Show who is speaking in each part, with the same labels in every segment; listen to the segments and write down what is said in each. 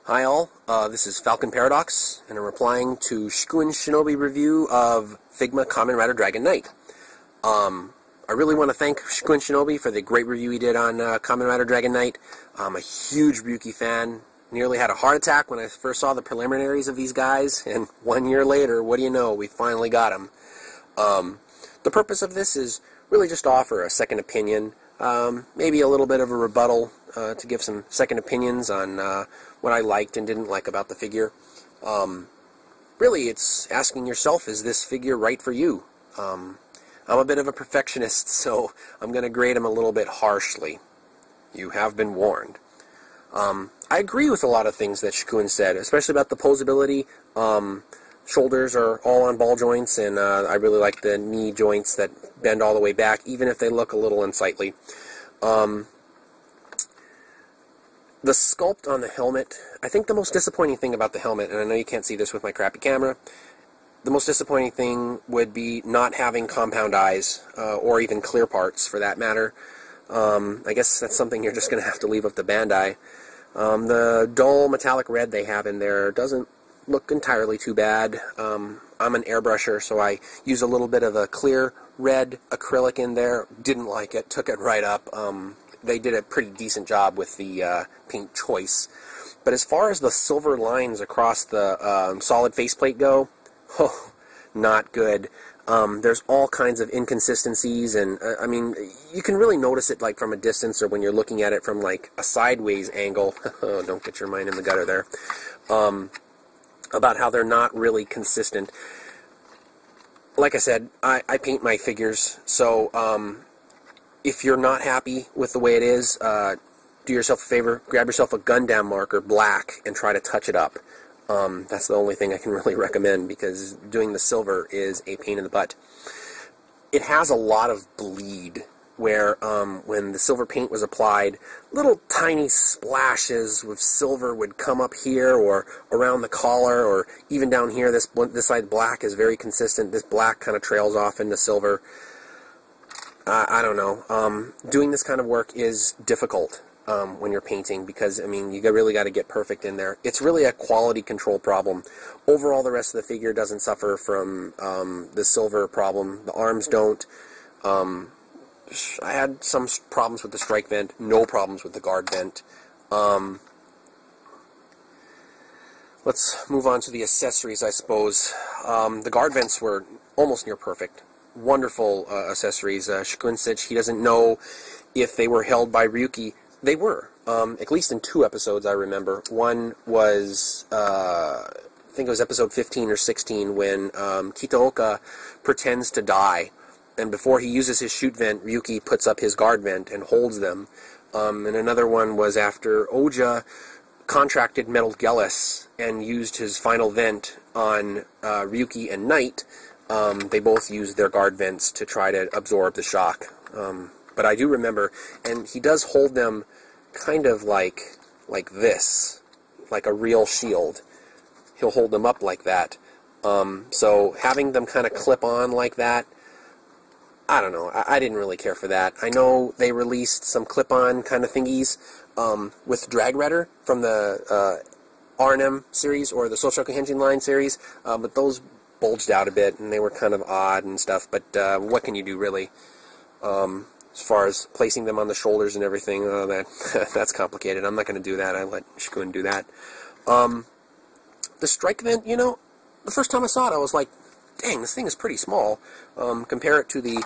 Speaker 1: Hi all, this is Falcon Paradox, and I'm replying to ShukuenShinobi review of Figma Kamen Rider Dragon Knight. I really want to thank ShukuenShinobi for the great review he did on Kamen Rider Dragon Knight. I'm a huge Ryuki fan, nearly had a heart attack when I first saw the preliminaries of these guys, and 1 year later, what do you know, we finally got them. The purpose of this is really just to offer a second opinion, maybe a little bit of a rebuttal to give some second opinions on what I liked and didn't like about the figure. Really, it's asking yourself, is this figure right for you? I'm a bit of a perfectionist, so I'm going to grade him a little bit harshly. You have been warned. I agree with a lot of things that Shukuen said, especially about the posability. Shoulders are all on ball joints, and I really like the knee joints that bend all the way back, even if they look a little unsightly. The sculpt on the helmet, I think the most disappointing thing about the helmet, and I know you can't see this with my crappy camera, the most disappointing thing would be not having compound eyes, or even clear parts for that matter. I guess that's something you're just going to have to leave up to Bandai. The dull metallic red they have in there doesn't look entirely too bad. I'm an airbrusher, so I use a little bit of a clear red acrylic in there. Didn't like it, took it right up. They did a pretty decent job with the paint choice. But as far as the silver lines across the solid faceplate go, oh, not good. There's all kinds of inconsistencies, and I mean, you can really notice it like from a distance or when you're looking at it from like a sideways angle. Don't get your mind in the gutter there. About how they're not really consistent. Like I said, I paint my figures, so if you're not happy with the way it is, do yourself a favor, grab yourself a Gundam marker, black, and try to touch it up. That's the only thing I can really recommend, because doing the silver is a pain in the butt. It has a lot of bleed, where when the silver paint was applied, little tiny splashes with silver would come up here or around the collar, or even down here. This side black is very consistent. This black kind of trails off into silver. I don't know. Doing this kind of work is difficult when you're painting, because, I mean, you really got to get perfect in there. It's really a quality control problem. Overall, the rest of the figure doesn't suffer from the silver problem. The arms don't. I had some problems with the strike vent, no problems with the guard vent. Let's move on to the accessories, I suppose. The guard vents were almost near perfect. Wonderful accessories. Shukuen said he doesn't know if they were held by Ryuki. They were, at least in 2 episodes I remember. One was, I think it was episode 15 or 16, when Kitaoka pretends to die. And before he uses his shoot vent, Ryuki puts up his guard vent and holds them. And another one was after Oja contracted Metal Gelis and used his final vent on Ryuki and Knight. They both used their guard vents to try to absorb the shock. But I do remember, and he does hold them kind of like this, like a real shield. He'll hold them up like that. So having them kind of clip on like that, I don't know. I didn't really care for that. I know they released some clip-on kind of thingies with Drag Rider from the R&M series or the Soushoku Henshin line series, but those bulged out a bit and they were kind of odd and stuff. But what can you do, really? As far as placing them on the shoulders and everything, that's complicated. I'm not going to do that. I let Shukuen do that. The strike vent, you know, the first time I saw it, I was like, dang, this thing is pretty small. Compare it to the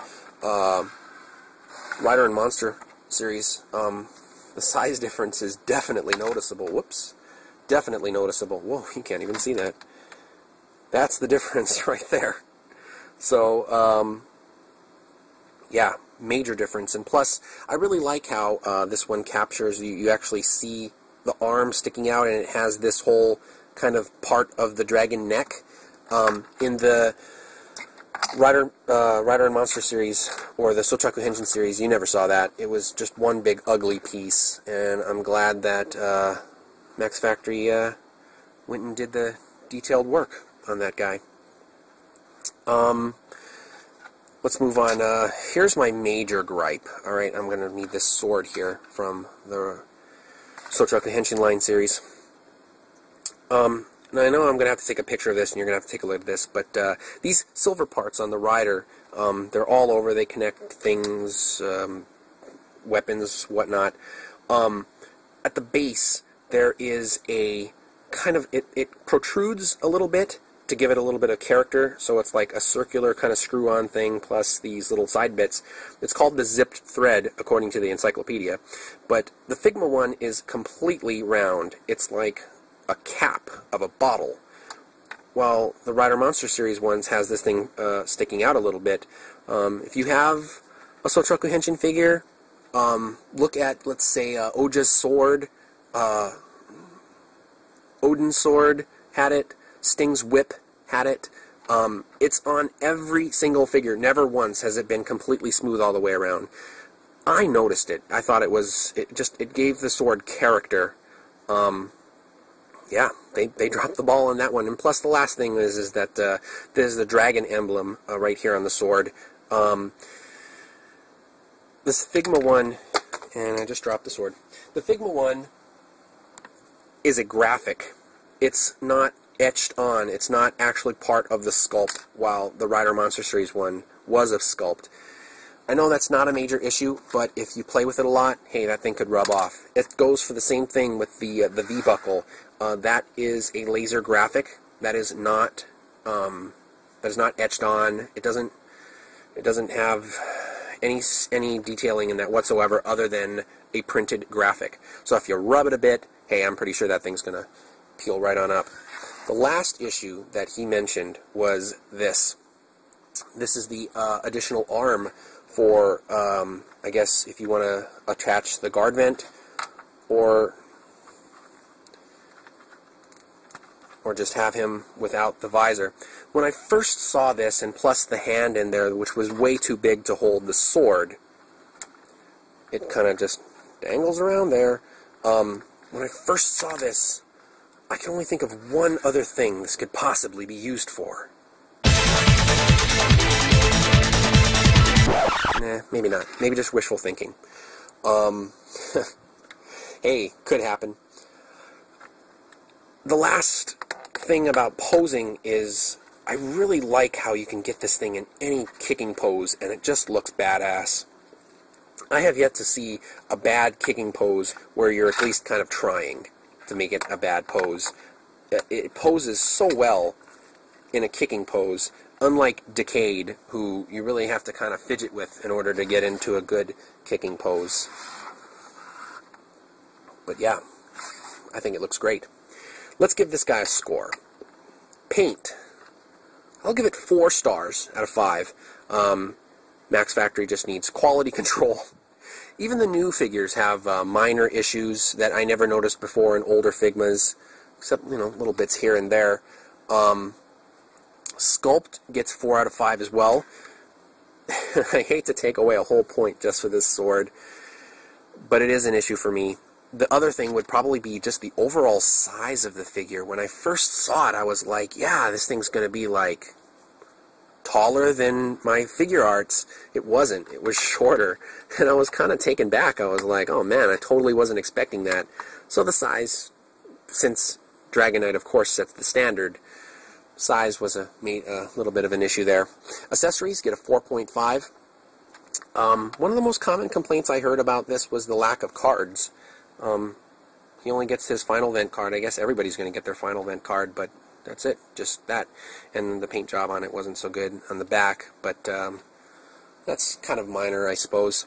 Speaker 1: Rider and Monster series. The size difference is definitely noticeable. Whoops. Definitely noticeable. Whoa, you can't even see that. That's the difference right there. So, yeah, major difference. And plus, I really like how this one captures, you actually see the arm sticking out, and it has this whole kind of part of the dragon neck. In the Rider and Monster series, or the Soushoku Henshin series, you never saw that. It was just one big ugly piece, and I'm glad that Max Factory went and did the detailed work on that guy. Let's move on. Here's my major gripe. Alright, I'm going to need this sword here from the Soushoku Henshin line series. Now I know I'm going to have to take a picture of this, and you're going to have to take a look at this, but these silver parts on the Rider, they're all over. They connect things, weapons, whatnot. At the base, there is a kind of, it protrudes a little bit to give it a little bit of character, so it's like a circular kind of screw-on thing plus these little side bits. It's called the zipped thread, according to the encyclopedia, but the Figma one is completely round. It's like a cap of a bottle, while the Rider Monster Series ones has this thing sticking out a little bit. If you have a Sochoku Henshin figure, look at, let's say, Oja's sword, Odin's sword had it, Sting's whip had it. It's on every single figure. Never once has it been completely smooth all the way around. I noticed it. I thought it gave the sword character. Yeah, they dropped the ball on that one. And plus the last thing is that there's the dragon emblem right here on the sword. This Figma one, and I just dropped the sword. The Figma one is a graphic. It's not etched on. It's not actually part of the sculpt, while the Rider Monster Series one was a sculpt. I know that's not a major issue, but if you play with it a lot, hey, that thing could rub off. It goes for the same thing with the V-buckle. That is a laser graphic. That is not etched on. It doesn't have any detailing in that whatsoever, other than a printed graphic. So if you rub it a bit, hey, I'm pretty sure that thing's gonna peel right on up. The last issue that he mentioned was this. This is the additional arm for, I guess, if you want to attach the guard vent, or just have him without the visor. When I first saw this, and plus the hand in there, which was way too big to hold the sword, it kind of just dangles around there. When I first saw this, I can only think of one other thing this could possibly be used for. Nah, maybe not. Maybe just wishful thinking. Hey, could happen. The last thing about posing is, I really like how you can get this thing in any kicking pose, and it just looks badass. I have yet to see a bad kicking pose where you're at least kind of trying to make it a bad pose. It poses so well in a kicking pose, unlike Decade, who you really have to kind of fidget with in order to get into a good kicking pose. But yeah, I think it looks great. Let's give this guy a score. Paint. I'll give it 4 stars out of 5. Max Factory just needs quality control. Even the new figures have minor issues that I never noticed before in older Figmas, except, you know, little bits here and there. Sculpt gets 4 out of 5 as well. I hate to take away a whole point just for this sword, but it is an issue for me. The other thing would probably be just the overall size of the figure. When I first saw it, I was like, yeah, this thing's going to be, like, taller than my figure arts. It wasn't. It was shorter. And I was kind of taken back. I was like, oh man, I totally wasn't expecting that. So the size, since Dragon Knight, of course, sets the standard, size was a little bit of an issue there. Accessories get a 4.5. One of the most common complaints I heard about this was the lack of cards. He only gets his final vent card. I guess everybody's going to get their final vent card, but that's it, just that. And the paint job on it wasn't so good on the back, but that's kind of minor, I suppose.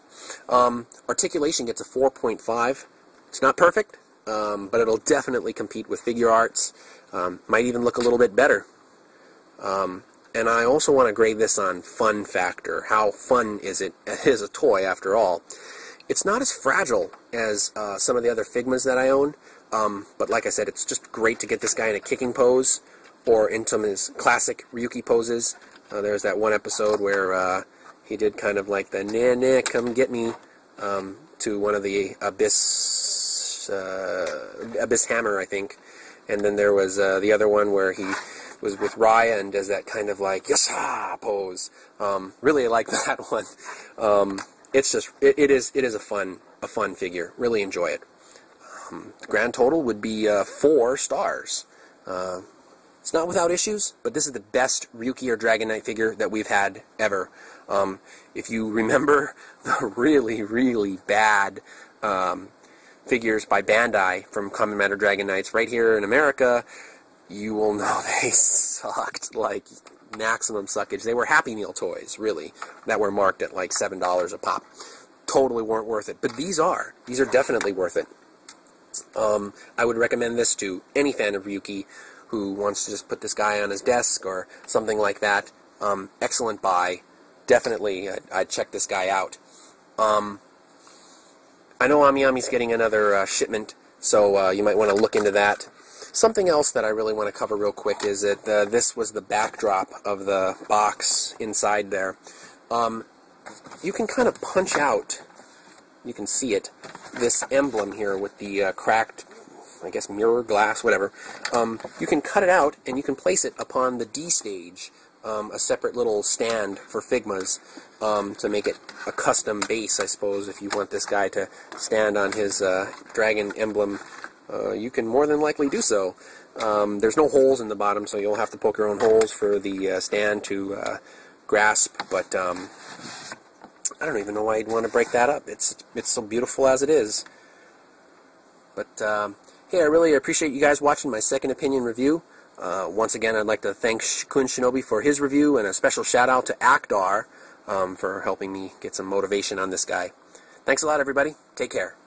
Speaker 1: Articulation gets a 4.5. It's not perfect, but it'll definitely compete with figure arts. Might even look a little bit better. And I also want to grade this on fun factor. How fun is it? It is a toy, after all. It's not as fragile as some of the other Figmas that I own, but like I said, it's just great to get this guy in a kicking pose, or in some of his classic Ryuki poses. There's that one episode where he did kind of like the nah, come get me, to one of the Abyss Hammer, I think. And then there was the other one where he was with Raya and does that kind of like yes-ah pose. Really like that one. It's just it is a fun figure. Really enjoy it. The grand total would be 4 stars. It's not without issues, but this is the best Ryuki or Dragon Knight figure that we've had ever. If you remember the really, really bad figures by Bandai from Kamen Rider Dragon Knights right here in America, you will know they sucked like maximum suckage. They were Happy Meal toys, really, that were marked at like $7 a pop. Totally weren't worth it. But these are. These are definitely worth it. I would recommend this to any fan of Ryuki who wants to just put this guy on his desk or something like that. Excellent buy. Definitely, I'd check this guy out. I know AmiAmi's getting another shipment, so you might want to look into that. Something else that I really want to cover real quick is that this was the backdrop of the box inside there. You can kind of punch out, you can see it, this emblem here with the cracked, I guess, mirror, glass, whatever. You can cut it out and you can place it upon the D stage, a separate little stand for Figmas, to make it a custom base, I suppose. If you want this guy to stand on his dragon emblem, you can more than likely do so. There's no holes in the bottom, so you'll have to poke your own holes for the stand to grasp, but I don't even know why you'd want to break that up. It's so beautiful as it is. But hey, I really appreciate you guys watching my second opinion review. Once again, I'd like to thank ShukuenShinobi for his review, and a special shout out to Akdar for helping me get some motivation on this guy. Thanks a lot, everybody. Take care.